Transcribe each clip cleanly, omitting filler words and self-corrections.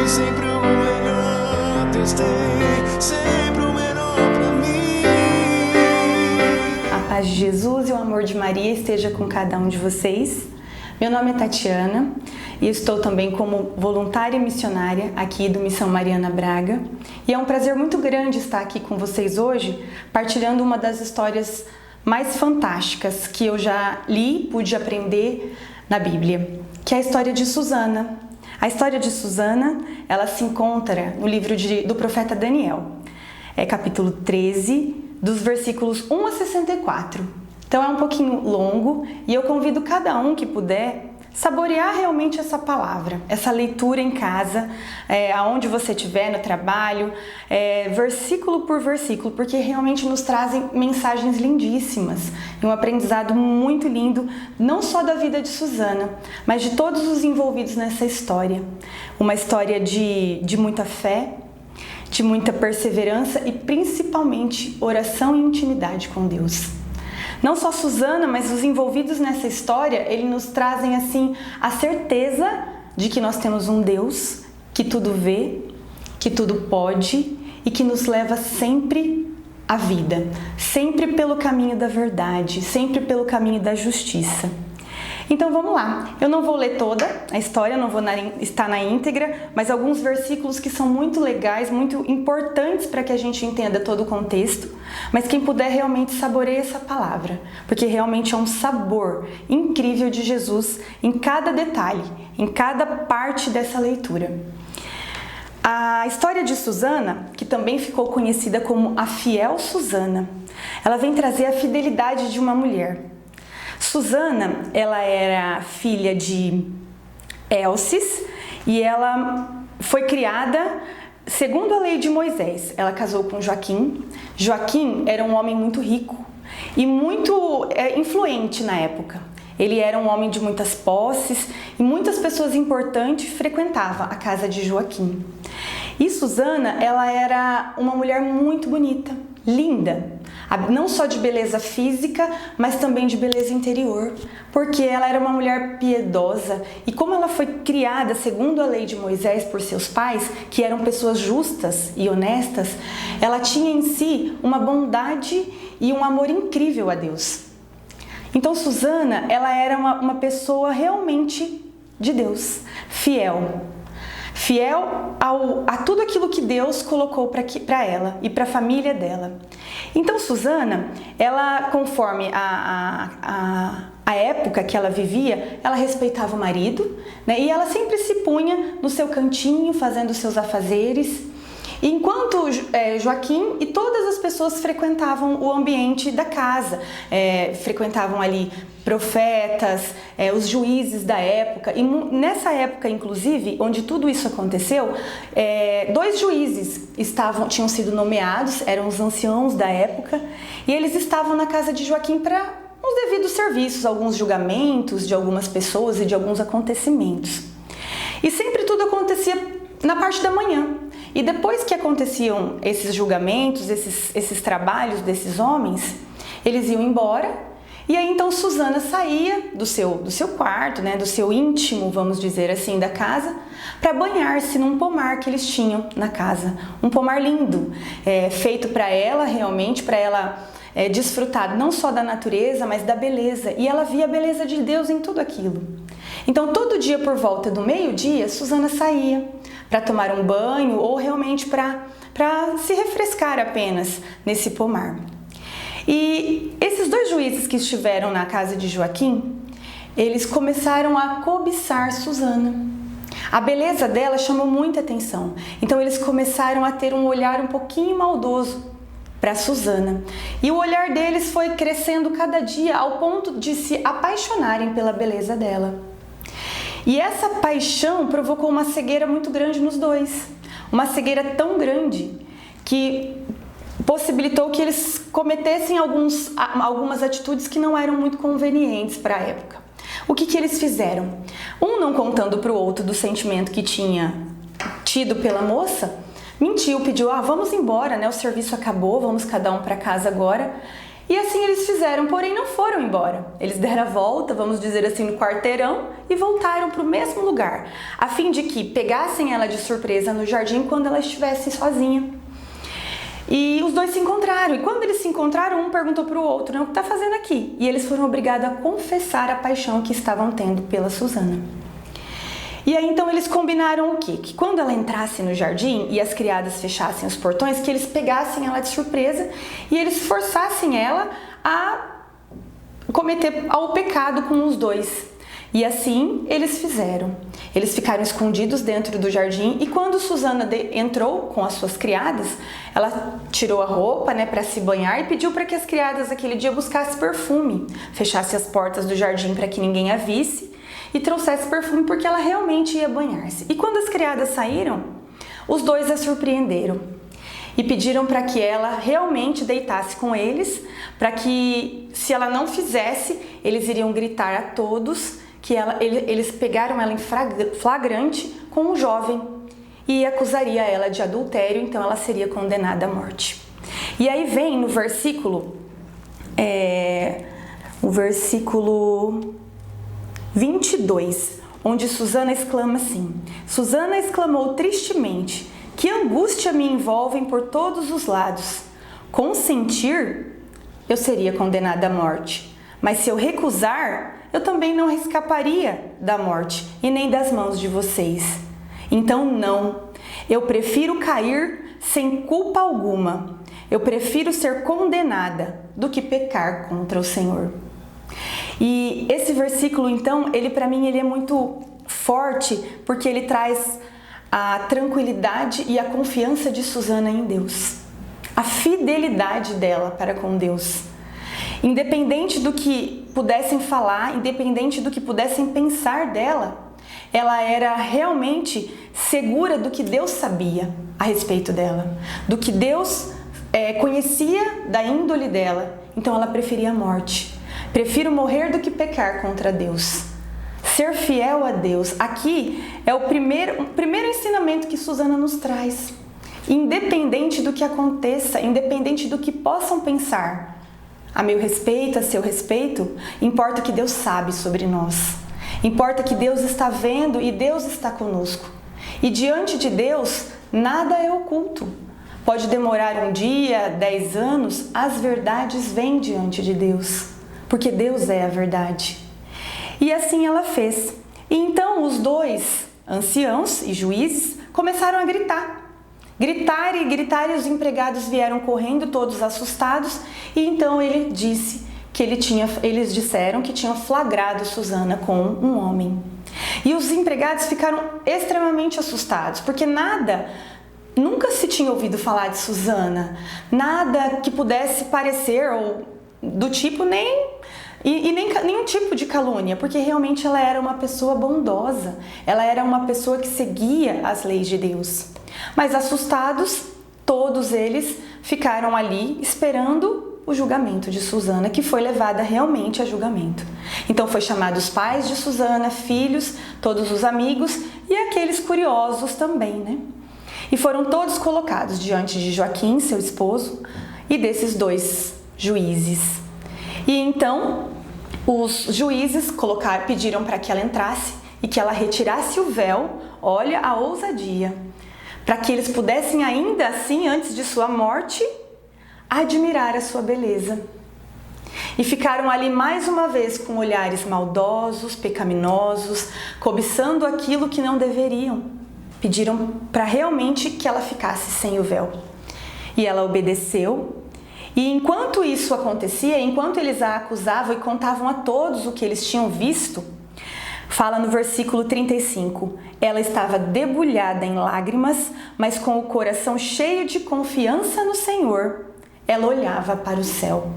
sempre o melhor. Deus tem sempre o melhor pra mim. A paz de Jesus e o amor de Maria esteja com cada um de vocês. Meu nome é Tatiana e estou também como voluntária e missionária aqui do Missão Mariana Braga. E é um prazer muito grande estar aqui com vocês hoje, partilhando uma das histórias mais fantásticas que eu já li, pude aprender na Bíblia, que é a história de Susana. A história de Susana, ela se encontra no livro do profeta Daniel. É capítulo 13, dos versículos 1 a 64. Então é um pouquinho longo e eu convido cada um que puder saborear realmente essa palavra, essa leitura em casa, aonde você estiver, no trabalho, versículo por versículo, porque realmente nos trazem mensagens lindíssimas e um aprendizado muito lindo, não só da vida de Susana, mas de todos os envolvidos nessa história. Uma história de muita fé, de muita perseverança e principalmente oração e intimidade com Deus. Não só Susana, mas os envolvidos nessa história, eles nos trazem assim a certeza de que nós temos um Deus que tudo vê, que tudo pode e que nos leva sempre à vida, sempre pelo caminho da verdade, sempre pelo caminho da justiça. Então vamos lá, eu não vou ler toda a história, não vou estar na íntegra, mas alguns versículos que são muito legais, muito importantes para que a gente entenda todo o contexto, mas quem puder realmente saboreie essa palavra, porque realmente é um sabor incrível de Jesus em cada detalhe, em cada parte dessa leitura. A história de Susana, que também ficou conhecida como a fiel Susana, ela vem trazer a fidelidade de uma mulher. Susana, ela era filha de Elcis e ela foi criada segundo a lei de Moisés. Ela casou com Joaquim. Joaquim era um homem muito rico e muito influente na época. Ele era um homem de muitas posses e muitas pessoas importantes frequentavam a casa de Joaquim. E Susana, ela era uma mulher muito bonita, linda. Não só de beleza física, mas também de beleza interior, porque ela era uma mulher piedosa e como ela foi criada segundo a lei de Moisés por seus pais, que eram pessoas justas e honestas, ela tinha em si uma bondade e um amor incrível a Deus. Então Susana, ela era uma pessoa realmente de Deus, fiel a tudo aquilo que Deus colocou para ela e para a família dela. Então Susana, ela, conforme a época que ela vivia, ela respeitava o marido, né? E ela sempre se punha no seu cantinho, fazendo seus afazeres. Enquanto Joaquim e todas as pessoas frequentavam o ambiente da casa, frequentavam ali profetas, os juízes da época, e nessa época inclusive, onde tudo isso aconteceu, 2 juízes tinham sido nomeados, eram os anciãos da época, e eles estavam na casa de Joaquim para os devidos serviços, alguns julgamentos de algumas pessoas e de alguns acontecimentos. E sempre tudo acontecia na parte da manhã. E depois que aconteciam esses julgamentos, esses trabalhos desses homens, eles iam embora. E aí então Susana saía do seu quarto, né, do seu íntimo, vamos dizer assim, da casa, para banhar-se num pomar que eles tinham na casa. Um pomar lindo, feito para ela realmente, para ela desfrutar não só da natureza, mas da beleza. E ela via a beleza de Deus em tudo aquilo. Então todo dia por volta do meio-dia, Susana saía para tomar um banho ou realmente para se refrescar apenas nesse pomar. E esses 2 juízes que estiveram na casa de Joaquim, eles começaram a cobiçar Susana. A beleza dela chamou muita atenção, então eles começaram a ter um olhar um pouquinho maldoso para Susana. E o olhar deles foi crescendo cada dia ao ponto de se apaixonarem pela beleza dela. E essa paixão provocou uma cegueira muito grande nos 2. Uma cegueira tão grande que possibilitou que eles cometessem algumas atitudes que não eram muito convenientes para a época. O que eles fizeram? Um não contando para o outro do sentimento que tinha tido pela moça, mentiu, pediu, vamos embora, né? O serviço acabou, vamos cada um para casa agora. E assim eles fizeram, porém não foram embora. Eles deram a volta, vamos dizer assim, no quarteirão e voltaram para o mesmo lugar, a fim de que pegassem ela de surpresa no jardim quando ela estivesse sozinha. E os dois se encontraram, e quando eles se encontraram, um perguntou para o outro, né, o que está fazendo aqui? E eles foram obrigados a confessar a paixão que estavam tendo pela Susana. E aí então eles combinaram o quê? Que quando ela entrasse no jardim e as criadas fechassem os portões, que eles pegassem ela de surpresa e eles forçassem ela a cometer o pecado com os dois. E assim eles fizeram. Eles ficaram escondidos dentro do jardim e quando Susana entrou com as suas criadas, ela tirou a roupa, né, para se banhar e pediu para que as criadas aquele dia buscassem perfume, fechasse as portas do jardim para que ninguém a visse e trouxesse perfume porque ela realmente ia banhar-se. E quando as criadas saíram, os dois a surpreenderam e pediram para que ela realmente deitasse com eles, para que se ela não fizesse, eles iriam gritar a todos que eles pegaram ela em flagrante com um jovem e acusaria ela de adultério, então ela seria condenada à morte. E aí vem no versículo, o versículo 22, onde Susana exclama assim: Susana exclamou tristemente, que angústia me envolvem por todos os lados. Consentir, eu seria condenada à morte, mas se eu recusar, eu também não escaparia da morte e nem das mãos de vocês. Então não, eu prefiro cair sem culpa alguma. Eu prefiro ser condenada do que pecar contra o Senhor. E esse versículo, então, para mim, ele é muito forte, porque ele traz a tranquilidade e a confiança de Susana em Deus. A fidelidade dela para com Deus. Independente do que pudessem falar, independente do que pudessem pensar dela, ela era realmente segura do que Deus sabia a respeito dela, do que Deus conhecia da índole dela. Então ela preferia a morte. Prefiro morrer do que pecar contra Deus. Ser fiel a Deus. Aqui é o primeiro ensinamento que Susana nos traz. Independente do que aconteça, independente do que possam pensar, a meu respeito, a seu respeito, importa que Deus sabe sobre nós. Importa que Deus está vendo e Deus está conosco. E diante de Deus, nada é oculto. Pode demorar um dia, 10 anos, as verdades vêm diante de Deus, porque Deus é a verdade. E assim ela fez. E então os dois anciãos e juízes começaram a gritar. Gritar, e os empregados vieram correndo, todos assustados, e então ele disse que eles disseram que tinham flagrado Susana com um homem. E os empregados ficaram extremamente assustados, porque nunca se tinha ouvido falar de Susana, nada que pudesse parecer ou do tipo nenhum tipo de calúnia, porque realmente ela era uma pessoa bondosa, ela era uma pessoa que seguia as leis de Deus. Mas assustados, todos eles ficaram ali esperando o julgamento de Susana, que foi levada realmente a julgamento. Então foi chamado os pais de Susana, filhos, todos os amigos e aqueles curiosos também, né? E foram todos colocados diante de Joaquim, seu esposo, e desses dois juízes. E então os juízes pediram para que ela entrasse e que ela retirasse o véu, olha a ousadia, para que eles pudessem ainda assim, antes de sua morte, admirar a sua beleza. E ficaram ali mais uma vez com olhares maldosos, pecaminosos, cobiçando aquilo que não deveriam. Pediram para realmente que ela ficasse sem o véu. E ela obedeceu. E enquanto isso acontecia, enquanto eles a acusavam e contavam a todos o que eles tinham visto, fala no versículo 35, ela estava debulhada em lágrimas, mas com o coração cheio de confiança no Senhor, ela olhava para o céu.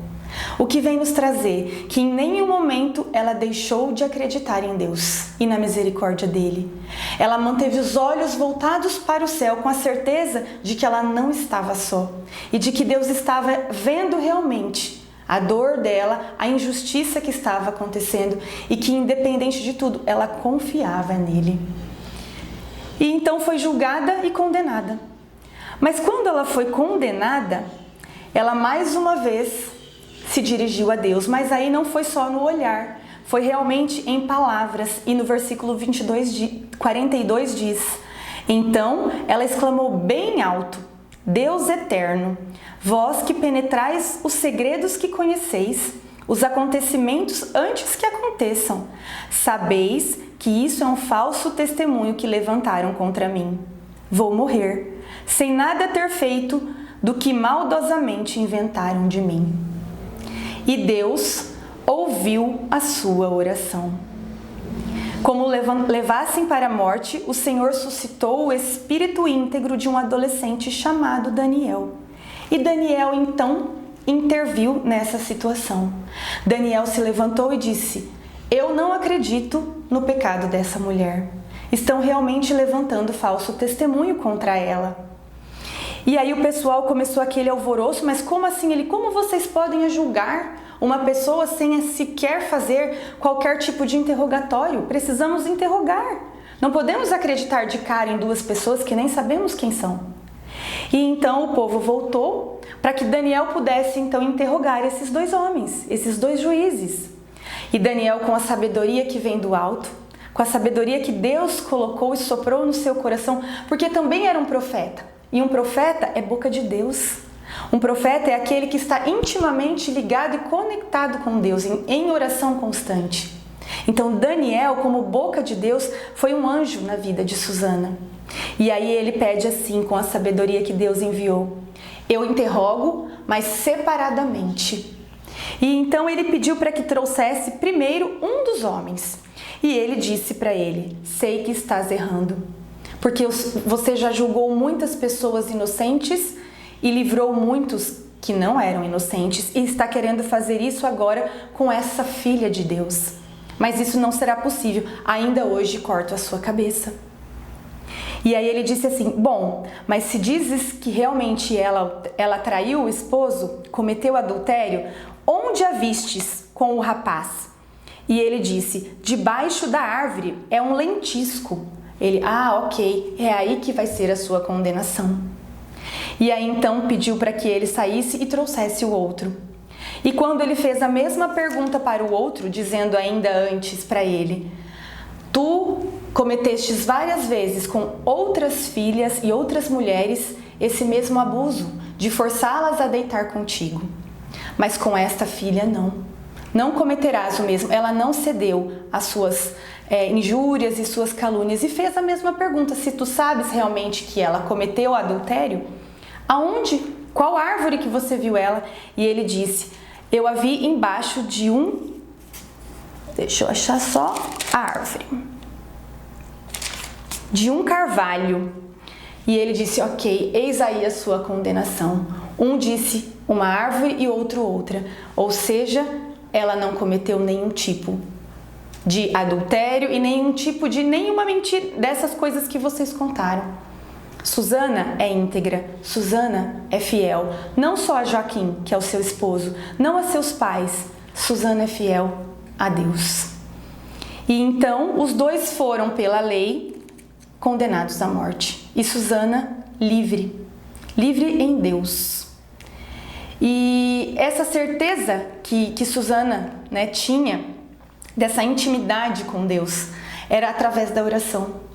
O que vem nos trazer que em nenhum momento ela deixou de acreditar em Deus e na misericórdia dele. Ela manteve os olhos voltados para o céu com a certeza de que ela não estava só e de que Deus estava vendo realmente a dor dela, a injustiça que estava acontecendo e que, independente de tudo, ela confiava nele. E então foi julgada e condenada. Mas quando ela foi condenada, ela mais uma vez se dirigiu a Deus, mas aí não foi só no olhar, foi realmente em palavras. E no versículo 42 diz: então ela exclamou bem alto: Deus eterno, vós que penetrais os segredos que conheceis, os acontecimentos antes que aconteçam, sabeis que isso é um falso testemunho que levantaram contra mim. Vou morrer, sem nada ter feito do que maldosamente inventaram de mim. E Deus ouviu a sua oração. Como levassem para a morte, o Senhor suscitou o espírito íntegro de um adolescente chamado Daniel. E Daniel então interviu nessa situação. Daniel se levantou e disse: eu não acredito no pecado dessa mulher. Estão realmente levantando falso testemunho contra ela. E aí o pessoal começou aquele alvoroço: mas como assim? Como vocês podem julgar uma pessoa sem sequer fazer qualquer tipo de interrogatório? Precisamos interrogar. Não podemos acreditar de cara em duas pessoas que nem sabemos quem são. E então o povo voltou para que Daniel pudesse então interrogar esses dois homens, esses dois juízes. E Daniel, com a sabedoria que vem do alto, com a sabedoria que Deus colocou e soprou no seu coração, porque também era um profeta. E um profeta é boca de Deus. Um profeta é aquele que está intimamente ligado e conectado com Deus, em oração constante. Então Daniel, como boca de Deus, foi um anjo na vida de Susana. E aí ele pede assim, com a sabedoria que Deus enviou: eu interrogo, mas separadamente. E então ele pediu para que trouxesse primeiro um dos homens. E ele disse para ele: sei que estás errando, porque você já julgou muitas pessoas inocentes e livrou muitos que não eram inocentes, e está querendo fazer isso agora com essa filha de Deus. Mas isso não será possível, ainda hoje corto a sua cabeça. E aí ele disse assim: bom, mas se dizes que realmente ela traiu o esposo, cometeu adultério, onde a vistes com o rapaz? E ele disse: debaixo da árvore, é um lentisco. Ele: ok, é aí que vai ser a sua condenação. E aí então pediu para que ele saísse e trouxesse o outro. E quando ele fez a mesma pergunta para o outro, dizendo ainda antes para ele: tu cometestes várias vezes com outras filhas e outras mulheres esse mesmo abuso, de forçá-las a deitar contigo. Mas com esta filha não cometerás o mesmo. Ela não cedeu às suas injúrias e suas calúnias, e fez a mesma pergunta: se tu sabes realmente que ela cometeu adultério, aonde? Qual árvore que você viu ela? E ele disse: eu a vi embaixo de deixa eu achar só a árvore, de um carvalho. E ele disse: ok, eis aí a sua condenação. Um disse uma árvore e outro outra. Ou seja, ela não cometeu nenhum tipo de adultério e nenhuma mentira dessas coisas que vocês contaram. Susana é íntegra, Susana é fiel, não só a Joaquim, que é o seu esposo, não a seus pais. Susana é fiel a Deus. E então os dois foram pela lei condenados à morte, e Susana livre em Deus. E essa certeza que Susana, tinha dessa intimidade com Deus era através da oração.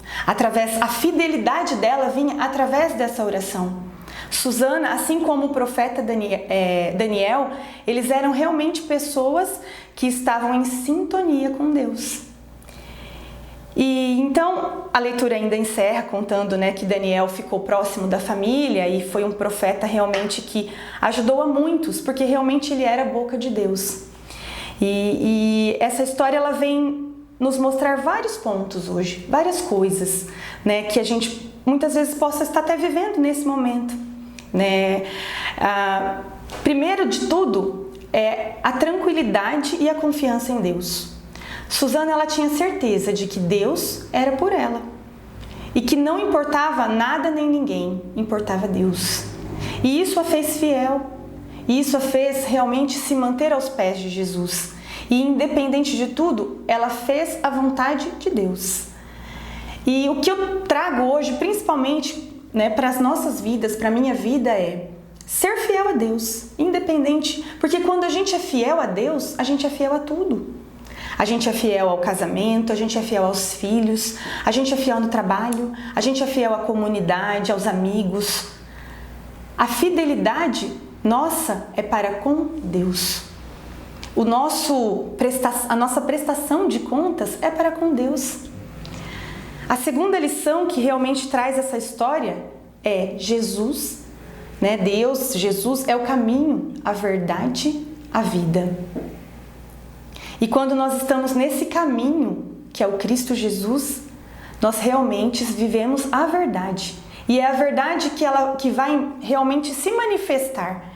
A fidelidade dela vinha através dessa oração. Susana, assim como o profeta Daniel, eles eram realmente pessoas que estavam em sintonia com Deus. E então a leitura ainda encerra contando, que Daniel ficou próximo da família e foi um profeta realmente que ajudou a muitos, porque realmente ele era a boca de Deus. E essa história ela vem nos mostrar vários pontos hoje, várias coisas, que a gente muitas vezes possa estar até vivendo nesse momento, primeiro de tudo é a tranquilidade e a confiança em Deus. Susana, ela tinha certeza de que Deus era por ela e que não importava nada nem ninguém, importava Deus. E isso a fez fiel, e isso a fez realmente se manter aos pés de Jesus. E independente de tudo, ela fez a vontade de Deus. E o que eu trago hoje, principalmente para as nossas vidas, para a minha vida, é: ser fiel a Deus, independente, porque quando a gente é fiel a Deus, a gente é fiel a tudo. A gente é fiel ao casamento, a gente é fiel aos filhos, a gente é fiel no trabalho, a gente é fiel à comunidade, aos amigos. A fidelidade nossa é para com Deus. A nossa prestação de contas é para com Deus. A segunda lição que realmente traz essa história é Jesus, né? Deus, Jesus é o caminho, a verdade, a vida. E quando nós estamos nesse caminho, que é o Cristo Jesus, nós realmente vivemos a verdade. E é a verdade que vai realmente se manifestar.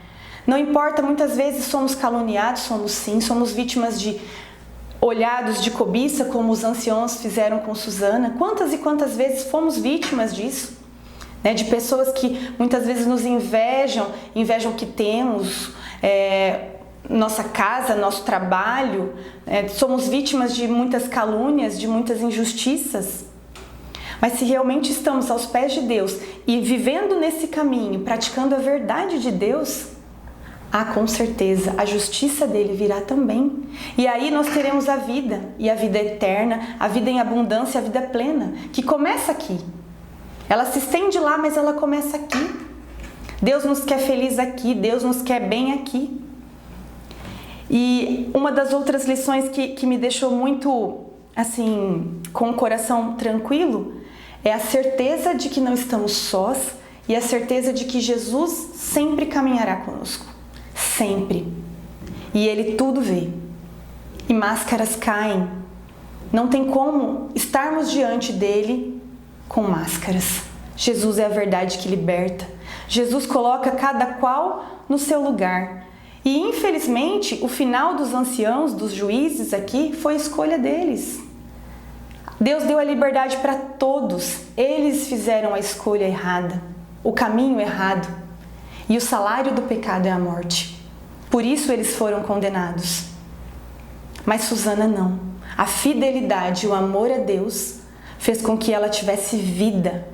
Não importa, muitas vezes somos caluniados, somos vítimas de olhados de cobiça, como os anciãos fizeram com Susana. Quantas e quantas vezes fomos vítimas disso? Né? De pessoas que muitas vezes nos invejam o que temos, nossa casa, nosso trabalho. Somos vítimas de muitas calúnias, de muitas injustiças. Mas se realmente estamos aos pés de Deus e vivendo nesse caminho, praticando a verdade de Deus, com certeza, a justiça dele virá também. E aí nós teremos a vida, e a vida eterna, a vida em abundância, a vida plena, que começa aqui. Ela se estende lá, mas ela começa aqui. Deus nos quer feliz aqui, Deus nos quer bem aqui. E uma das outras lições que me deixou muito, assim, com o coração tranquilo, é a certeza de que não estamos sós e a certeza de que Jesus sempre caminhará conosco. Sempre. E Ele tudo vê. E máscaras caem. Não tem como estarmos diante dEle com máscaras. Jesus é a verdade que liberta. Jesus coloca cada qual no seu lugar. E infelizmente, o final dos anciãos, dos juízes aqui, foi a escolha deles. Deus deu a liberdade para todos. Eles fizeram a escolha errada, o caminho errado. E o salário do pecado é a morte. Por isso eles foram condenados. Mas Susana não. A fidelidade, o amor a Deus, fez com que ela tivesse vida.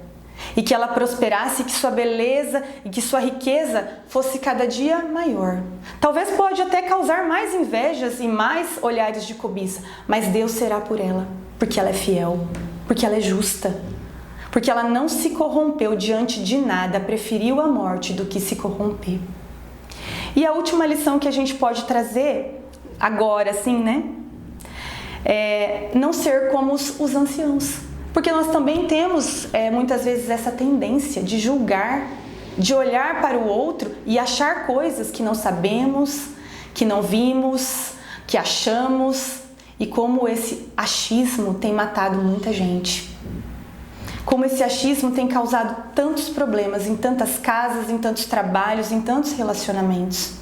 E que ela prosperasse, que sua beleza e que sua riqueza fosse cada dia maior. Talvez pode até causar mais invejas e mais olhares de cobiça, mas Deus será por ela, porque ela é fiel, porque ela é justa, porque ela não se corrompeu diante de nada, preferiu a morte do que se corromper. E a última lição que a gente pode trazer agora, assim, né? É não ser como os anciãos. Porque nós também temos muitas vezes essa tendência de julgar, de olhar para o outro e achar coisas que não sabemos, que não vimos, que achamos, e como esse achismo tem matado muita gente. Como esse achismo tem causado tantos problemas em tantas casas, em tantos trabalhos, em tantos relacionamentos.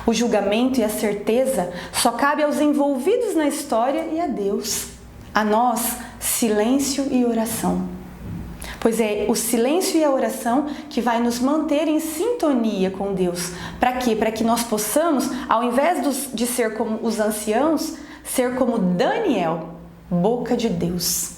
O julgamento e a certeza só cabe aos envolvidos na história e a Deus. A nós, silêncio e oração. Pois é o silêncio e a oração que vai nos manter em sintonia com Deus. Para quê? Para que nós possamos, ao invés de ser como os anciãos, ser como Daniel, boca de Deus.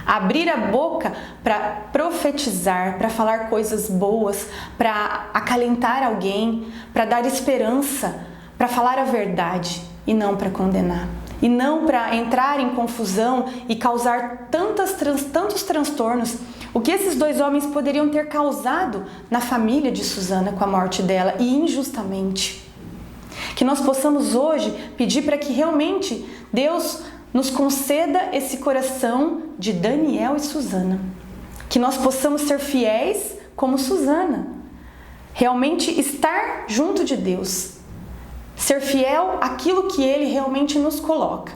Abrir a boca para profetizar, para falar coisas boas, para acalentar alguém, para dar esperança, para falar a verdade e não para condenar. E não para entrar em confusão e causar tantos transtornos. O que esses dois homens poderiam ter causado na família de Susana com a morte dela, e injustamente. Que nós possamos hoje pedir para que realmente Deus nos conceda esse coração de Daniel e Susana. Que nós possamos ser fiéis como Susana. Realmente estar junto de Deus. Ser fiel àquilo que Ele realmente nos coloca.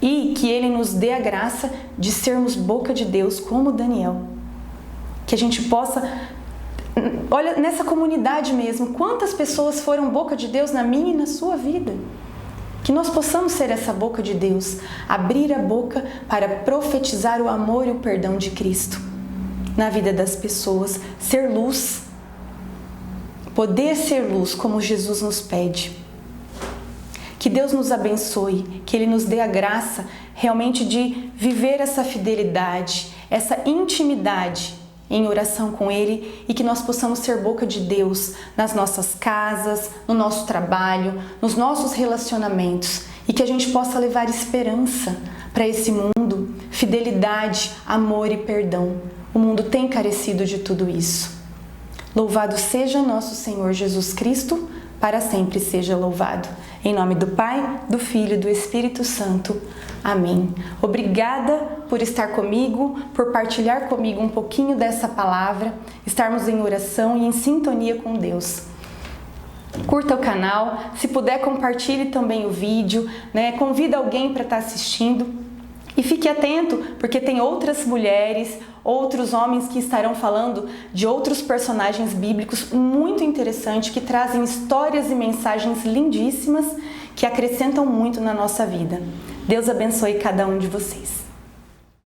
E que Ele nos dê a graça de sermos boca de Deus como Daniel. Que a gente possa... Olha, nessa comunidade mesmo, quantas pessoas foram boca de Deus na minha e na sua vida? Que nós possamos ser essa boca de Deus. Abrir a boca para profetizar o amor e o perdão de Cristo na vida das pessoas. Ser luz. Poder ser luz como Jesus nos pede. Que Deus nos abençoe, que Ele nos dê a graça realmente de viver essa fidelidade, essa intimidade em oração com Ele e que nós possamos ser boca de Deus nas nossas casas, no nosso trabalho, nos nossos relacionamentos e que a gente possa levar esperança para esse mundo, fidelidade, amor e perdão. O mundo tem carecido de tudo isso. Louvado seja nosso Senhor Jesus Cristo, para sempre seja louvado. Em nome do Pai, do Filho e do Espírito Santo. Amém. Obrigada por estar comigo, por partilhar comigo um pouquinho dessa palavra, estarmos em oração e em sintonia com Deus. Curta o canal, se puder compartilhe também o vídeo, convida alguém para estar assistindo. E fique atento, porque tem outras mulheres, outros homens que estarão falando de outros personagens bíblicos muito interessantes, que trazem histórias e mensagens lindíssimas que acrescentam muito na nossa vida. Deus abençoe cada um de vocês.